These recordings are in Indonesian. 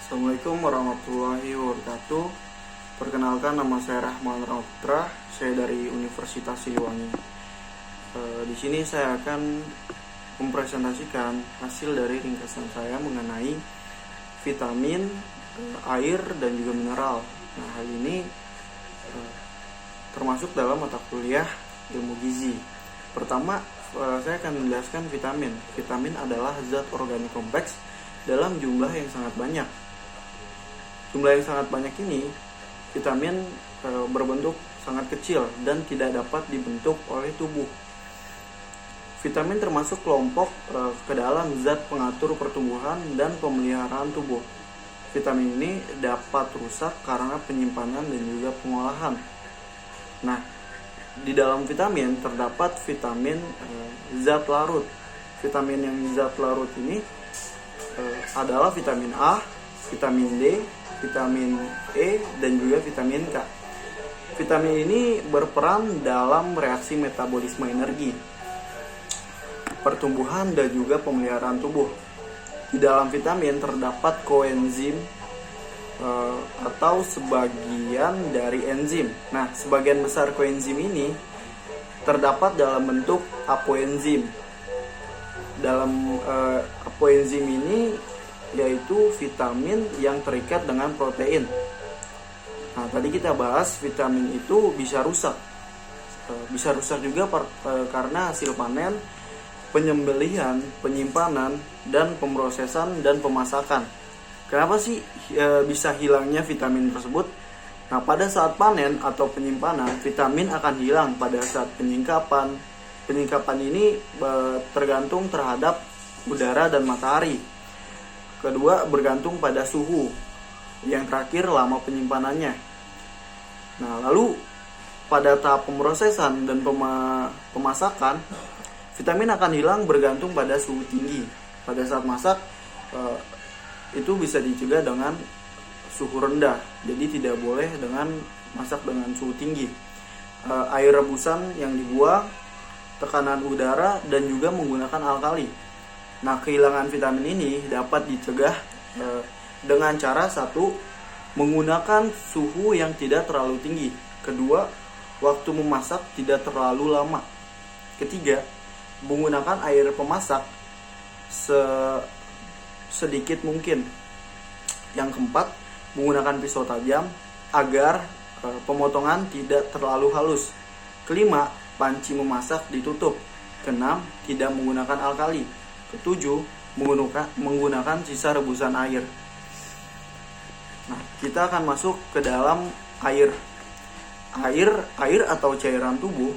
Assalamualaikum warahmatullahi wabarakatuh. Perkenalkan, nama saya Rahman Rautra. Saya dari Universitas Siliwangi. Di sini saya akan mempresentasikan hasil dari ringkasan saya mengenai vitamin, air, dan juga mineral. Nah, hal ini termasuk dalam mata kuliah ilmu gizi. Pertama, saya akan menjelaskan vitamin. Vitamin adalah zat organik kompleks dalam jumlah yang sangat banyak. Jumlah yang sangat banyak ini, vitamin berbentuk sangat kecil dan tidak dapat dibentuk oleh tubuh. Vitamin termasuk kelompok ke dalam zat pengatur pertumbuhan dan pemeliharaan tubuh. Vitamin ini dapat rusak karena penyimpanan dan juga pengolahan. Nah, di dalam vitamin terdapat vitamin zat larut. Vitamin yang zat larut ini adalah vitamin A, vitamin D, vitamin E, dan juga vitamin K. Vitamin ini berperan dalam reaksi metabolisme energi, pertumbuhan, dan juga pemeliharaan tubuh. Di dalam vitamin terdapat koenzim atau sebagian dari enzim. Nah, sebagian besar koenzim ini terdapat dalam bentuk apoenzim. Dalam apoenzim ini yaitu vitamin yang terikat dengan protein. Nah, tadi kita bahas vitamin itu bisa rusak. Bisa rusak juga karena hasil panen, penyembelihan, penyimpanan, dan pemrosesan dan pemasakan. Kenapa sih bisa hilangnya vitamin tersebut? Nah, pada saat panen atau penyimpanan, vitamin akan hilang pada saat penyingkapan. Penyingkapan ini tergantung terhadap udara dan matahari. Kedua, bergantung pada suhu. Yang terakhir, lama penyimpanannya. Nah, lalu pada tahap pemrosesan dan pemasakan, vitamin akan hilang bergantung pada suhu tinggi. Pada saat masak, itu bisa dicegah dengan suhu rendah. Jadi tidak boleh dengan masak dengan suhu tinggi. Air rebusan yang dibuang, tekanan udara, dan juga menggunakan alkali. Nah, kehilangan vitamin ini dapat dicegah dengan cara satu, menggunakan suhu yang tidak terlalu tinggi. Kedua, waktu memasak tidak terlalu lama. Ketiga, menggunakan air pemasak sedikit mungkin. Yang keempat, menggunakan pisau tajam agar pemotongan tidak terlalu halus. Kelima, panci memasak ditutup. Keenam, tidak menggunakan alkali. Ketujuh, menggunakan sisa rebusan air. Nah, kita akan masuk ke dalam air. Air atau cairan tubuh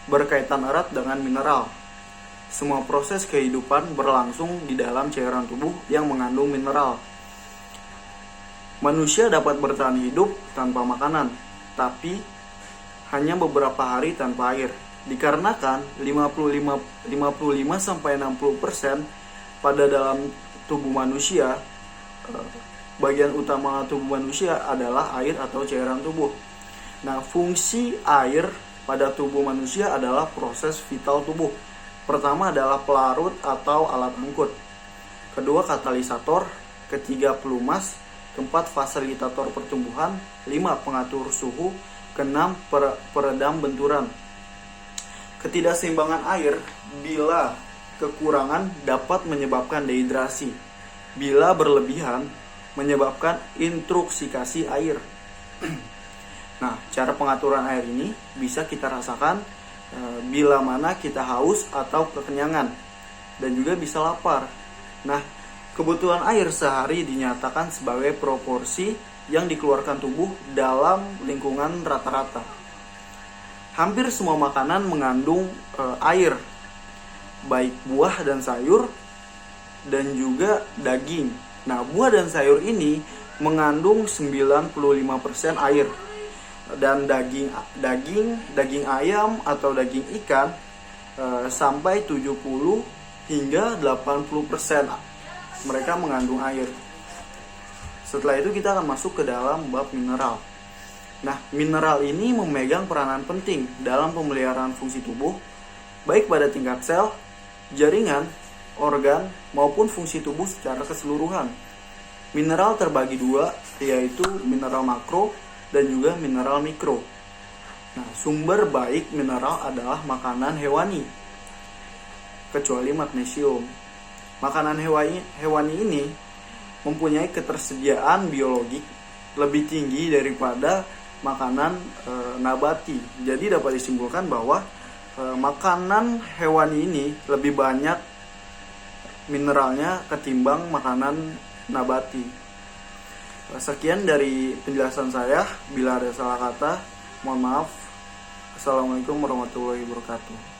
berkaitan erat dengan mineral. Semua proses kehidupan berlangsung di dalam cairan tubuh yang mengandung mineral. Manusia dapat bertahan hidup tanpa makanan, tapi hanya beberapa hari tanpa air. Dikarenakan 55-60% pada dalam tubuh manusia, bagian utama tubuh manusia adalah air atau cairan tubuh. Nah, fungsi air pada tubuh manusia adalah proses vital tubuh. Pertama adalah pelarut atau alat angkut. Kedua, katalisator. Ketiga, pelumas. Keempat, fasilitator pertumbuhan. Lima, pengatur suhu. Keenam, peredam benturan. Ketidakseimbangan air bila kekurangan dapat menyebabkan dehidrasi. Bila berlebihan menyebabkan intoxikasi air. Nah, cara pengaturan air ini bisa kita rasakan bila mana kita haus atau kekenyangan, dan juga bisa lapar. Nah, kebutuhan air sehari dinyatakan sebagai proporsi yang dikeluarkan tubuh dalam lingkungan rata-rata. Hampir semua makanan mengandung air, baik buah dan sayur, dan juga daging. Nah, buah dan sayur ini mengandung 95% air. Dan daging ayam atau daging ikan sampai 70 hingga 80% mereka mengandung air. Setelah itu kita akan masuk ke dalam bab mineral. Nah, mineral ini memegang peranan penting dalam pemeliharaan fungsi tubuh, baik pada tingkat sel, jaringan, organ, maupun fungsi tubuh secara keseluruhan. Mineral terbagi dua, yaitu mineral makro dan juga mineral mikro. Nah, sumber baik mineral adalah makanan hewani, kecuali magnesium. Makanan hewani ini mempunyai ketersediaan biologik lebih tinggi daripada makanan nabati. Jadi dapat disimpulkan bahwa makanan hewani ini lebih banyak mineralnya ketimbang makanan nabati. Sekian dari penjelasan saya. Bila ada salah kata, mohon maaf. Assalamualaikum warahmatullahi wabarakatuh.